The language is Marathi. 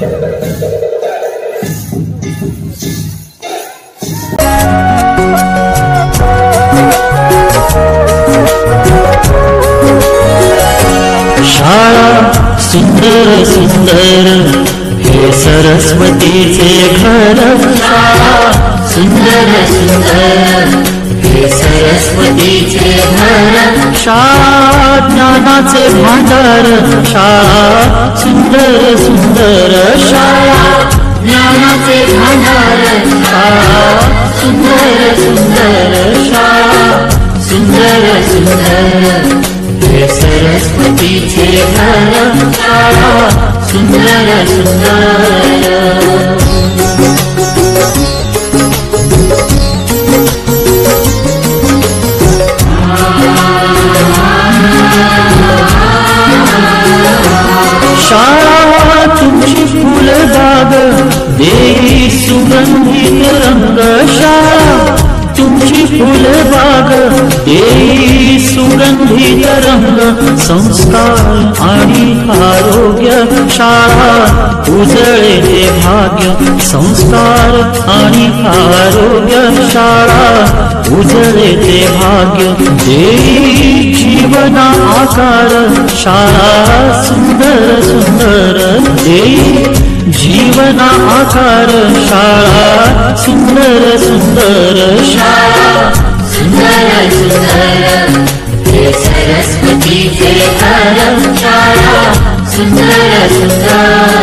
शाळा सुंदर सुंदर हे सरस्वतीचे घर, शाळा सुंदर सुंदर हे सरस्वतीचे घर, शाळा ज्ञानाचे भांडार, शाळा सुंदर सुंदर, शाळा ज्ञानाचे भांडार, शाळा सुंदर सुंदर, शाळा सुंदर सुंदर हे सरस्वतीचे घर, शाळा सुंदर सुंदर। शाळा तुमची फुलबाग देई सुगंधित रंग, शाळा तुमची फुलबाग देई सुगंधित रंग, संस्कार आणि आरोग्य, शाळा उजळते भाग्य, संस्कार आणि आरोग्य, शाळा उजळते भाग्य, देई जीवना आकार, शाळा सुंदर सुंदर देई जीवना आकार, शाळा सुंदर सुंदर, शाळा सुंदर सुंदर हे सरस्वतीचे घर, शाळा सुंदर सुंदर।